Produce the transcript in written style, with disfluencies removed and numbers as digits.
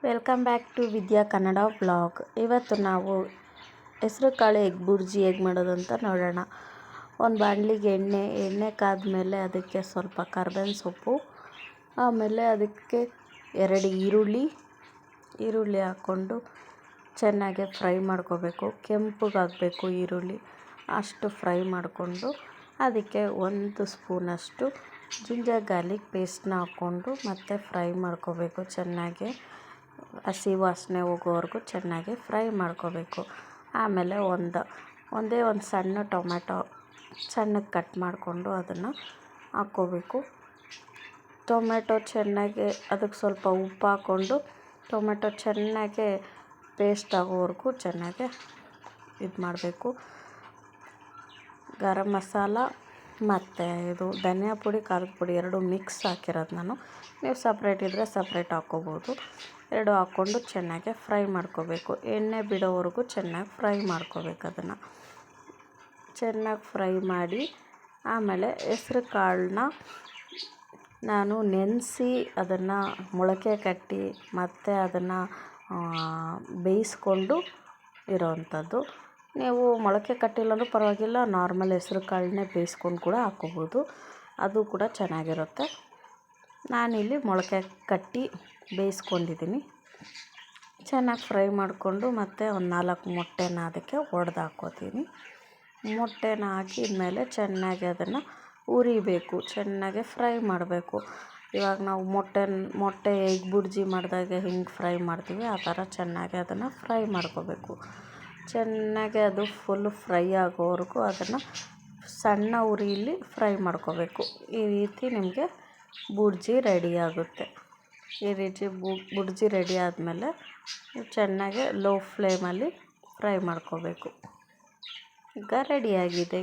Welcome back to Vidya Kannada vlog. ಇವತ್ತು ನಾವು ಹೆಸರು ಕಾಳು ಎಗ್ ಬುರ್ಜಿ ಹೇಗೆ ಮಾಡೋದು ಅಂತ ನೋಡೋಣ. ಒಂದು ಬಾಣಲಿಗೆ ಎಣ್ಣೆ ಕಾದ್ಮೇಲೆ ಅದಕ್ಕೆ ಸ್ವಲ್ಪ ಕರ್ಬೇವಿನ ಸೊಪ್ಪು, ಆಮೇಲೆ ಅದಕ್ಕೆ 2 ಈರುಳ್ಳಿ ಹಾಕ್ಕೊಂಡು ಚೆನ್ನಾಗಿ ಫ್ರೈ ಮಾಡ್ಕೋಬೇಕು. ಕೆಂಪಗಾಗಬೇಕು ಈರುಳ್ಳಿ, ಅಷ್ಟು ಫ್ರೈ ಮಾಡಿಕೊಂಡು ಅದಕ್ಕೆ 1 ಸ್ಪೂನಷ್ಟು ಜಿಂಜರ್ ಗಾರ್ಲಿಕ್ ಪೇಸ್ಟ್ನ ಹಾಕ್ಕೊಂಡು ಮತ್ತೆ ಫ್ರೈ ಮಾಡ್ಕೋಬೇಕು. ಚೆನ್ನಾಗಿ ಹಸಿ ವಾಸನೆ ಹೋಗೋವರೆಗೂ ಚೆನ್ನಾಗಿ ಫ್ರೈ ಮಾಡ್ಕೋಬೇಕು. ಆಮೇಲೆ ಒಂದೇ ಒಂದು ಸಣ್ಣ ಟೊಮೆಟೊ ಸಣ್ಣಗೆ ಕಟ್ ಮಾಡಿಕೊಂಡು ಅದನ್ನು ಹಾಕ್ಕೋಬೇಕು. ಟೊಮೆಟೊ ಚೆನ್ನಾಗಿ ಅದಕ್ಕೆ ಸ್ವಲ್ಪ ಉಪ್ಪು ಹಾಕ್ಕೊಂಡು ಟೊಮೆಟೊ ಚೆನ್ನಾಗಿ ಪೇಸ್ಟ್ ಆಗೋವರೆಗೂ ಚೆನ್ನಾಗಿ ಇದು ಮಾಡಬೇಕು. ಗರಂ ಮಸಾಲ ಮತ್ತು ಇದು ಧನಿಯಾ ಪುಡಿ, ಖಾರದ ಪುಡಿ 2 ಮಿಕ್ಸ್ ಹಾಕಿರೋದು ನಾನು. ನೀವು ಸಪ್ರೇಟ್ ಇದ್ದರೆ ಸಪ್ರೇಟ್ ಹಾಕ್ಕೋಬೋದು. 2 ಹಾಕ್ಕೊಂಡು ಚೆನ್ನಾಗಿ ಫ್ರೈ ಮಾಡ್ಕೋಬೇಕು. ಎಣ್ಣೆ ಬಿಡೋವರೆಗೂ ಚೆನ್ನಾಗಿ ಫ್ರೈ ಮಾಡ್ಕೋಬೇಕು. ಅದನ್ನು ಚೆನ್ನಾಗಿ ಫ್ರೈ ಮಾಡಿ ಆಮೇಲೆ ಹೆಸ್ರು ಕಾಳನ್ನ ನಾನು ನೆನೆಸಿ ಅದನ್ನು ಮೊಳಕೆ ಕಟ್ಟಿ ಮತ್ತು ಅದನ್ನು ಬೇಯಿಸ್ಕೊಂಡು ಇರೋವಂಥದ್ದು. ನೀವು ಮೊಳಕೆ ಕಟ್ಟಿಲ್ಲಂದ್ರೂ ಪರವಾಗಿಲ್ಲ, ನಾರ್ಮಲ್ ಹೆಸ್ರು ಕಾಳನ್ನೇ ಬೇಯಿಸ್ಕೊಂಡು ಕೂಡ ಹಾಕ್ಕೋಬೋದು, ಅದು ಕೂಡ ಚೆನ್ನಾಗಿರುತ್ತೆ. ನಾನಿಲ್ಲಿ ಮೊಳಕೆ ಕಟ್ಟಿ ಬೇಯಿಸ್ಕೊಂಡಿದ್ದೀನಿ. ಚೆನ್ನಾಗಿ ಫ್ರೈ ಮಾಡಿಕೊಂಡು ಮತ್ತು ಒಂದು 4 ಮೊಟ್ಟೆನ ಅದಕ್ಕೆ ಒಡೆದು ಹಾಕ್ಕೋತೀನಿ. ಮೊಟ್ಟೆನ ಹಾಕಿದ್ಮೇಲೆ ಚೆನ್ನಾಗಿ ಅದನ್ನು ಉರಿಬೇಕು, ಚೆನ್ನಾಗಿ ಫ್ರೈ ಮಾಡಬೇಕು. ಇವಾಗ ನಾವು ಮೊಟ್ಟೆ ಎಗ್ ಬುರ್ಜಿ ಮಾಡಿದಾಗ ಹೆಂಗೆ ಫ್ರೈ ಮಾಡ್ತೀವಿ ಆ ಥರ ಚೆನ್ನಾಗಿ ಅದನ್ನು ಫ್ರೈ ಮಾಡ್ಕೋಬೇಕು. ಚೆನ್ನಾಗಿ ಅದು ಫುಲ್ ಫ್ರೈ ಆಗೋವರೆಗೂ ಅದನ್ನು ಸಣ್ಣ ಉರಿಯಲ್ಲಿ ಫ್ರೈ ಮಾಡ್ಕೋಬೇಕು. ಈ ರೀತಿ ನಿಮಗೆ ಬುರ್ಜಿ ರೆಡಿ ಆಗುತ್ತೆ. ಈ ರೀತಿ ಬುರ್ಜಿ ರೆಡಿ ಆದಮೇಲೆ ಚೆನ್ನಾಗಿ ಲೋ ಫ್ಲೇಮಲ್ಲಿ ಫ್ರೈ ಮಾಡ್ಕೋಬೇಕು. ಈಗ ರೆಡಿಯಾಗಿದೆ.